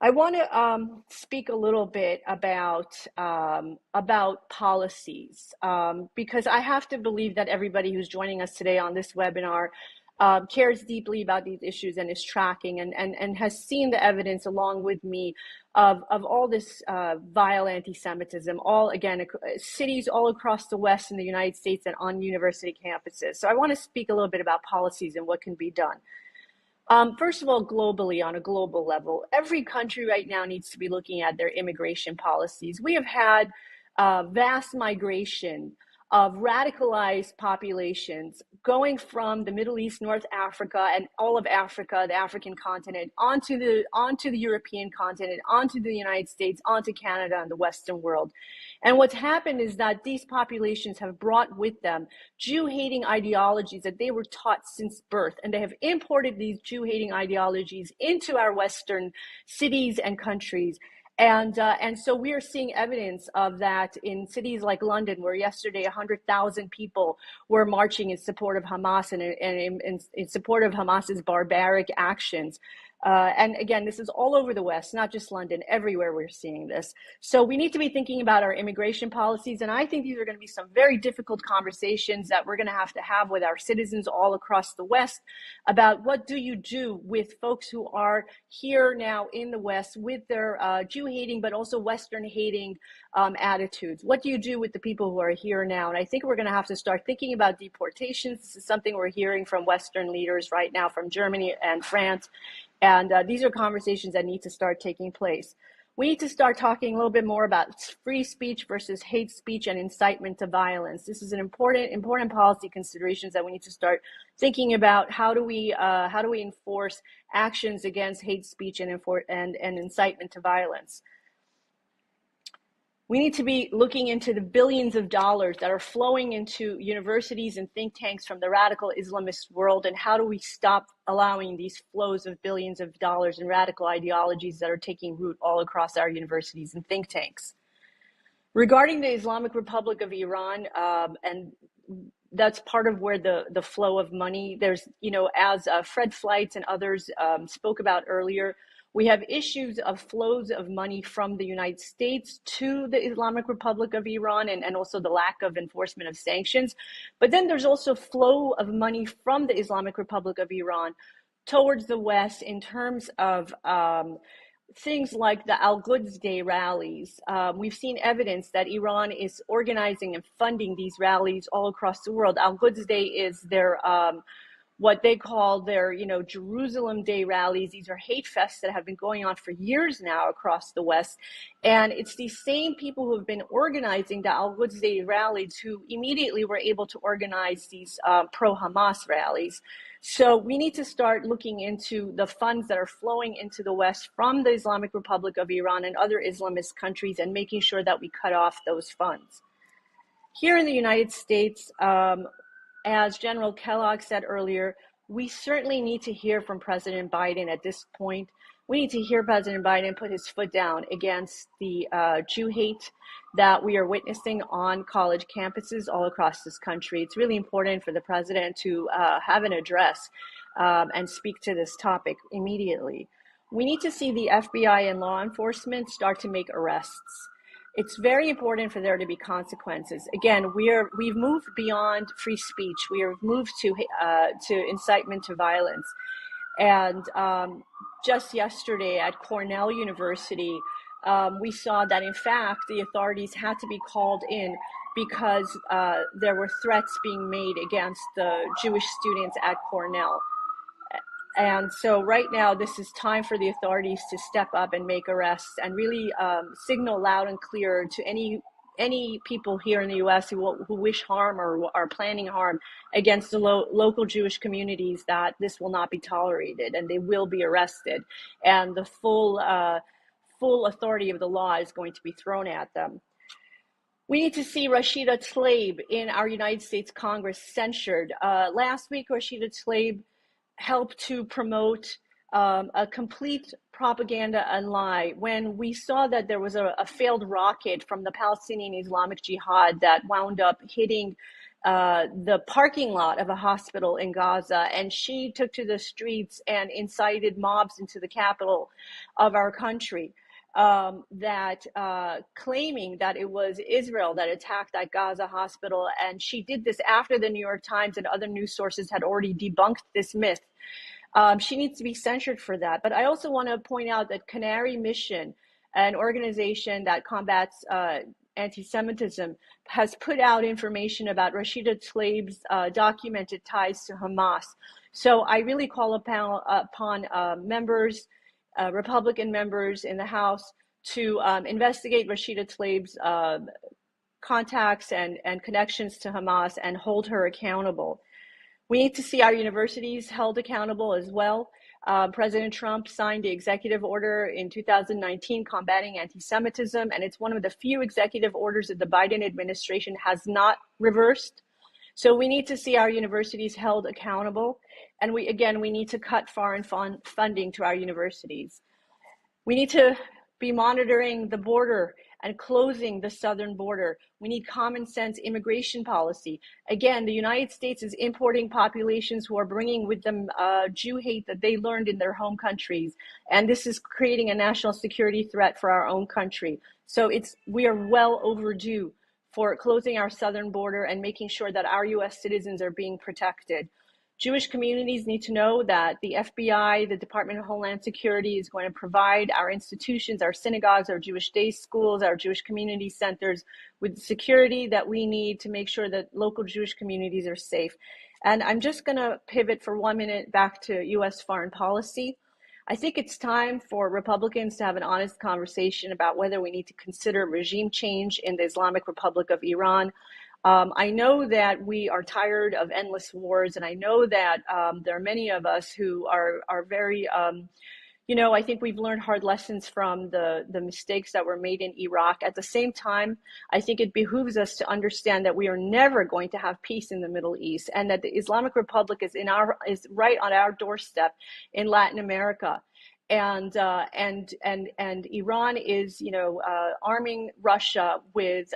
I want to speak a little bit about policies, because I have to believe that everybody who's joining us today on this webinar cares deeply about these issues and is tracking and has seen the evidence along with me of all this vile anti-Semitism, all, again, cities all across the West in the United States and on university campuses. So I want to speak a little bit about policies and what can be done. First of all, globally, on a global level, every country right now needs to be looking at their immigration policies. We have had vast migration of radicalized populations going from the Middle East, North Africa, and all of Africa, the African continent, onto the European continent, onto the United States, onto Canada and the Western world. And what's happened is that these populations have brought with them Jew-hating ideologies that they were taught since birth, and they have imported these Jew-hating ideologies into our Western cities and countries. And so we are seeing evidence of that in cities like London, where yesterday 100,000 people were marching in support of Hamas and in support of Hamas's barbaric actions. And again, this is all over the West, not just London, everywhere we're seeing this. So we need to be thinking about our immigration policies. And I think these are going to be some very difficult conversations that we're going to have with our citizens all across the West about what do you do with folks who are here now in the West with their Jew-hating, but also Western-hating attitudes. What do you do with the people who are here now? And I think we're going to have to start thinking about deportations. This is something we're hearing from Western leaders right now, from Germany and France. And these are conversations that need to start taking place. We need to start talking a little bit more about free speech versus hate speech and incitement to violence. This is an important policy considerations that we need to start thinking about. How do we enforce actions against hate speech and incitement to violence? We need to be looking into the billions of dollars that are flowing into universities and think tanks from the radical Islamist world, and how do we stop allowing these flows of billions of dollars in radical ideologies that are taking root all across our universities and think tanks. Regarding the Islamic Republic of Iran, and that's part of where the flow of money, there's, as Fred Fleitz and others spoke about earlier, we have issues of flows of money from the United States to the Islamic Republic of Iran, and also the lack of enforcement of sanctions. But then there's also flow of money from the Islamic Republic of Iran towards the West in terms of things like the Al-Quds Day rallies. We've seen evidence that Iran is organizing and funding these rallies all across the world. Al-Quds Day is their what they call their, Jerusalem Day rallies. These are hate fests that have been going on for years now across the West. And it's these same people who have been organizing the Al-Quds Day rallies who immediately were able to organize these pro-Hamas rallies. So we need to start looking into the funds that are flowing into the West from the Islamic Republic of Iran and other Islamist countries, and making sure that we cut off those funds. Here in the United States, as General Kellogg said earlier, we certainly need to hear from President Biden at this point. We need to hear President Biden put his foot down against the Jew hate that we are witnessing on college campuses all across this country. It's really important for the president to have an address and speak to this topic immediately. We need to see the FBI and law enforcement start to make arrests. It's very important for there to be consequences. Again, we've moved beyond free speech. We have moved to incitement to violence. And just yesterday at Cornell University, we saw that in fact the authorities had to be called in because there were threats being made against the Jewish students at Cornell. And so right now, this is time for the authorities to step up and make arrests and really signal loud and clear to any people here in the U.S. who wish harm or are planning harm against the local Jewish communities that this will not be tolerated and they will be arrested. And the full authority of the law is going to be thrown at them. We need to see Rashida Tlaib in our United States Congress censured. Last week, Rashida Tlaib helped to promote a complete propaganda and lie when we saw that there was a failed rocket from the Palestinian Islamic Jihad that wound up hitting the parking lot of a hospital in Gaza, and she took to the streets and incited mobs into the capital of our country, claiming that it was Israel that attacked that Gaza hospital. And she did this after the New York Times and other news sources had already debunked this myth. She needs to be censured for that. But I also want to point out that Canary Mission, an organization that combats anti-Semitism, has put out information about Rashida Tlaib's documented ties to Hamas. So I really call upon members, Republican members in the House, to investigate Rashida Tlaib's contacts and connections to Hamas and hold her accountable. We need to see our universities held accountable as well. President Trump signed the executive order in 2019 combating anti-Semitism, and it's one of the few executive orders that the Biden administration has not reversed. So we need to see our universities held accountable. And we need to cut foreign funding to our universities. We need to be monitoring the border and closing the southern border. We need common sense immigration policy. Again, the United States is importing populations who are bringing with them Jew hate that they learned in their home countries. And this is creating a national security threat for our own country. So we are well overdue for closing our southern border and making sure that our US citizens are being protected. Jewish communities need to know that the FBI, the Department of Homeland Security, is going to provide our institutions, our synagogues, our Jewish day schools, our Jewish community centers with the security that we need to make sure that local Jewish communities are safe. And I'm just going to pivot for 1 minute back to US foreign policy. I think it's time for Republicans to have an honest conversation about whether we need to consider regime change in the Islamic Republic of Iran. I know that we are tired of endless wars, and I know that there are many of us who are very, I think we've learned hard lessons from the mistakes that were made in Iraq. At the same time, I think it behooves us to understand that we are never going to have peace in the Middle East, and that the Islamic Republic is right on our doorstep in Latin America. And Iran is, arming Russia with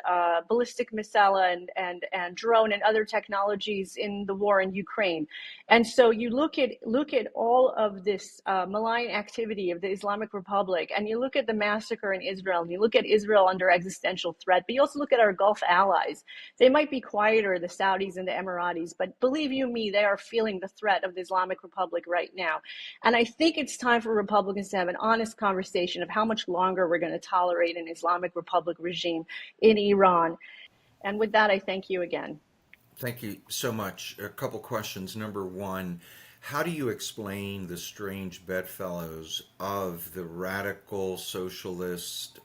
ballistic missile and drone and other technologies in the war in Ukraine. And so you look at all of this malign activity of the Islamic Republic, and you look at the massacre in Israel, and you look at Israel under existential threat, but you also look at our Gulf allies. They might be quieter, the Saudis and the Emiratis, but believe you me, they are feeling the threat of the Islamic Republic right now. And I think it's time for Republicans to have an honest conversation of how much longer we're going to tolerate an Islamic Republic regime in Iran. And with that, I thank you again. Thank you so much. A couple questions. Number one, how do you explain the strange bedfellows of the radical socialist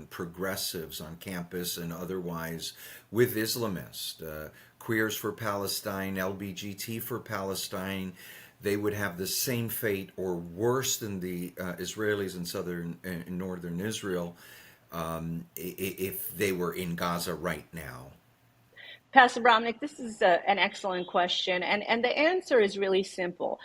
progressives on campus and otherwise with Islamists, Queers for Palestine, LBGT for Palestine? They would have the same fate or worse than the Israelis in southern and northern Israel if they were in Gaza right now? Pastor Bromnick, this is an excellent question. And the answer is really simple.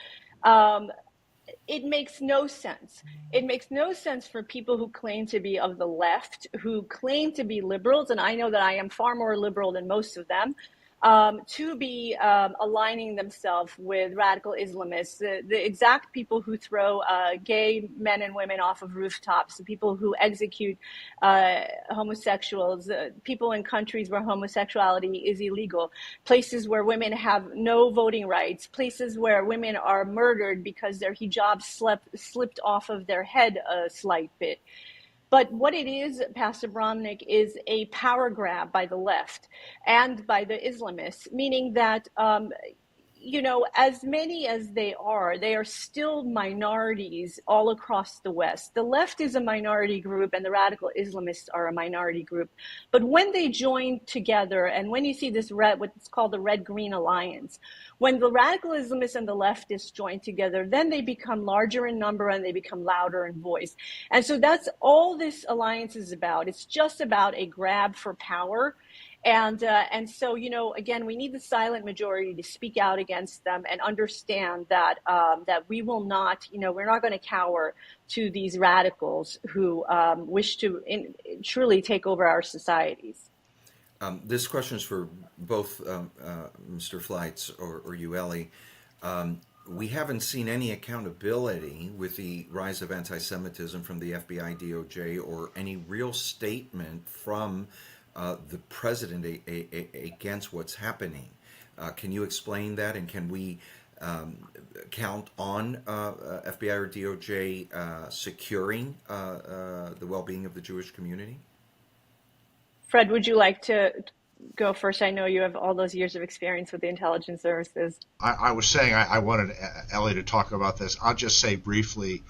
It makes no sense. It makes no sense for people who claim to be of the left, who claim to be liberals, and I know that I am far more liberal than most of them, to be aligning themselves with radical Islamists, the exact people who throw gay men and women off of rooftops, the people who execute homosexuals, people in countries where homosexuality is illegal, places where women have no voting rights, places where women are murdered because their hijab slipped off of their head a slight bit. But what it is, Pastor Bromnick, is a power grab by the left and by the Islamists, meaning that, as many as they are still minorities all across the West. The left is a minority group and the radical Islamists are a minority group. But when they join together, and when you see this what's called the Red-Green Alliance, when the radical Islamists and the leftists join together, then they become larger in number and they become louder in voice. And so that's all this alliance is about. It's just about a grab for power. And so, again, we need the silent majority to speak out against them and understand that that we will not, we're not going to cower to these radicals who wish to truly take over our societies. This question is for both Mr. Fleitz or you, Ellie. We haven't seen any accountability with the rise of anti-Semitism from the FBI, DOJ, or any real statement from the president against what's happening. Can you explain that, and can we count on FBI or DOJ securing the well-being of the Jewish community? Fred, would you like to go first? I know you have all those years of experience with the intelligence services. I was saying I wanted Ellie to talk about this. I'll just say briefly,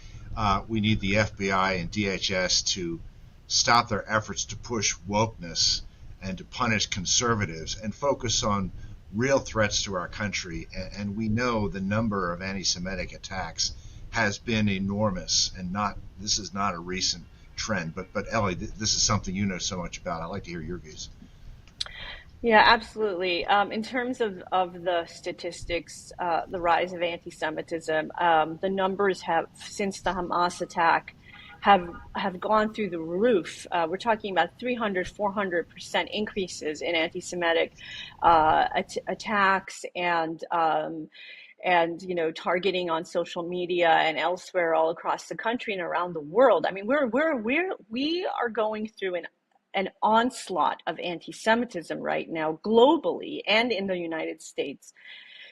we need the FBI and DHS to stop their efforts to push wokeness and to punish conservatives and focus on real threats to our country. And we know the number of anti-Semitic attacks has been enormous, and this is not a recent trend. But Ellie, this is something you know so much about. I'd like to hear your views. Yeah, absolutely. In terms of the statistics, the rise of anti-Semitism, the numbers have, since the Hamas attack, have gone through the roof. We're talking about 300-400% increases in anti-Semitic attacks and targeting on social media and elsewhere all across the country and around the world. I mean, we are going through an onslaught of anti-Semitism right now, globally and in the United States.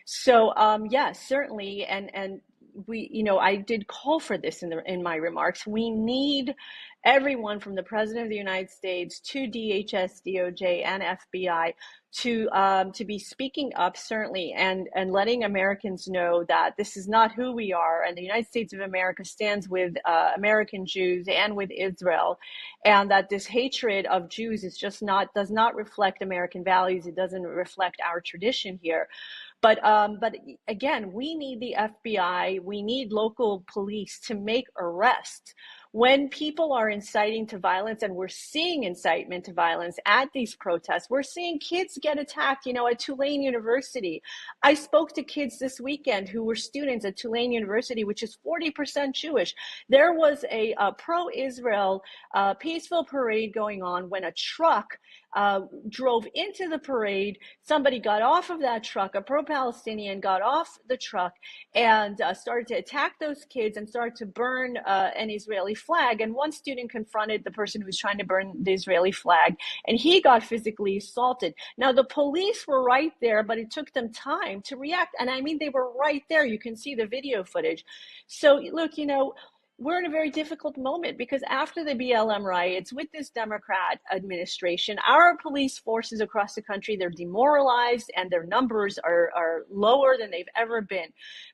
So yes, certainly, and we, I did call for this in my remarks. We need everyone from the President of the United States to DHS, DOJ, and FBI to be speaking up, certainly, and letting Americans know that this is not who we are, and the United States of America stands with American Jews and with Israel, and that this hatred of Jews does not reflect American values. It doesn't reflect our tradition here. But again, we need the FBI, we need local police to make arrests. When people are inciting to violence, and we're seeing incitement to violence at these protests, we're seeing kids get attacked, at Tulane University. I spoke to kids this weekend who were students at Tulane University, which is 40% Jewish. There was a pro-Israel peaceful parade going on when a truck drove into the parade. Somebody got off of that truck, a pro-Palestinian got off the truck and started to attack those kids and started to burn an Israeli flag. And one student confronted the person who was trying to burn the Israeli flag, and he got physically assaulted. Now, the police were right there, but it took them time to react. And I mean, they were right there. You can see the video footage. So look, we're in a very difficult moment because after the BLM riots with this Democrat administration, our police forces across the country, they're demoralized and their numbers are lower than they've ever been.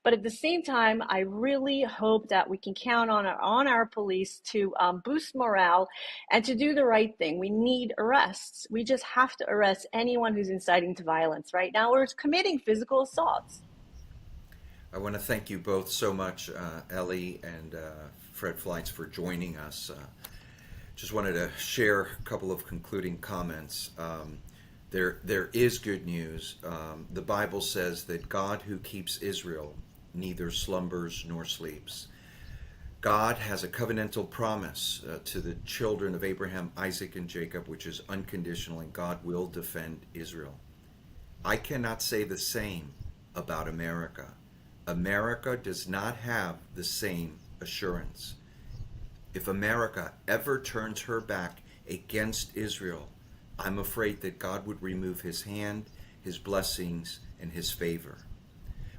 But at the same time, I really hope that we can count on our police to boost morale and to do the right thing. We need arrests. We just have to arrest anyone who's inciting to violence right now or is committing physical assaults. I want to thank you both so much, Ellie and Fred Fleitz, for joining us. Just wanted to share a couple of concluding comments. There is good news. The Bible says that God who keeps Israel neither slumbers nor sleeps. God has a covenantal promise to the children of Abraham, Isaac, and Jacob, which is unconditional, and God will defend Israel. I cannot say the same about America. America does not have the same assurance. If America ever turns her back against Israel, I'm afraid that God would remove his hand, his blessings, and his favor.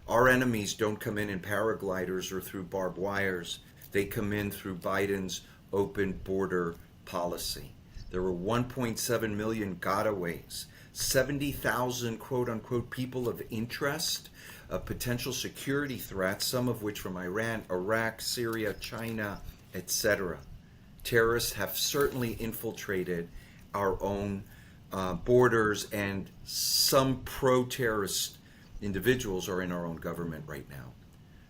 Our enemies don't come in paragliders or through barbed wires. They come in through Biden's open border policy. There were 1.7 million gotaways, 70,000 quote-unquote people of interest, potential security threats, some of which from Iran, Iraq, Syria, China, etc. Terrorists have certainly infiltrated our own borders, and some pro-terrorist individuals are in our own government right now.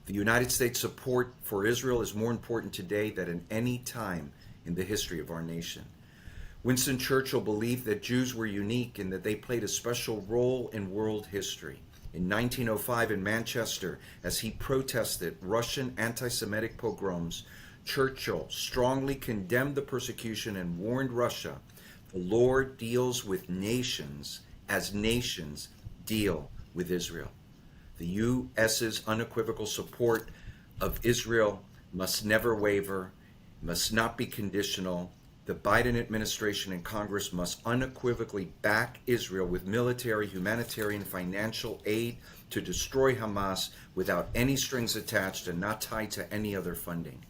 The United States support for Israel is more important today than at any time in the history of our nation. Winston Churchill believed that Jews were unique and that they played a special role in world history. In 1905 in Manchester, as he protested Russian anti-Semitic pogroms, Churchill strongly condemned the persecution and warned Russia, the Lord deals with nations as nations deal with Israel. The U.S.'s unequivocal support of Israel must never waver, must not be conditional. The Biden administration and Congress must unequivocally back Israel with military, humanitarian, financial aid to destroy Hamas without any strings attached and not tied to any other funding.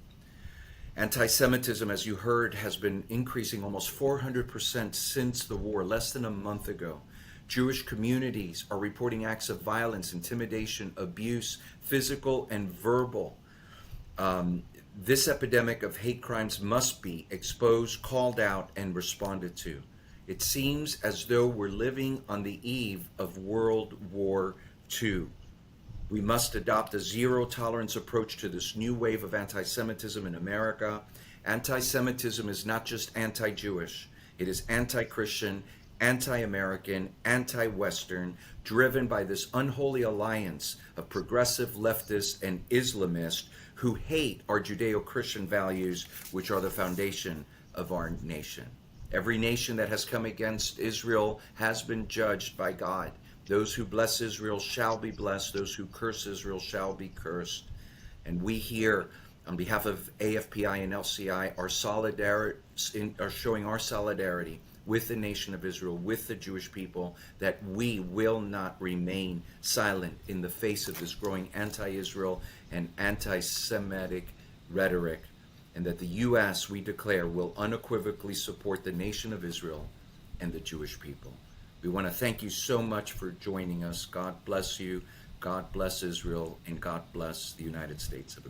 Anti-Semitism, as you heard, has been increasing almost 400% since the war, less than a month ago. Jewish communities are reporting acts of violence, intimidation, abuse, physical and verbal. This epidemic of hate crimes must be exposed, called out, and responded to. It seems as though we're living on the eve of World War II. We must adopt a zero-tolerance approach to this new wave of anti-Semitism in America. Anti-Semitism is not just anti-Jewish. It is anti-Christian, anti-American, anti-Western, driven by this unholy alliance of progressive leftists and Islamists who hate our Judeo-Christian values, which are the foundation of our nation. Every nation that has come against Israel has been judged by God. Those who bless Israel shall be blessed. Those who curse Israel shall be cursed. And we here, on behalf of AFPI and LCI, are showing our solidarity with the nation of Israel, with the Jewish people, that we will not remain silent in the face of this growing anti-Israel and anti-Semitic rhetoric, and that the U.S., we declare, will unequivocally support the nation of Israel and the Jewish people. We want to thank you so much for joining us. God bless you. God bless Israel, and God bless the United States of America.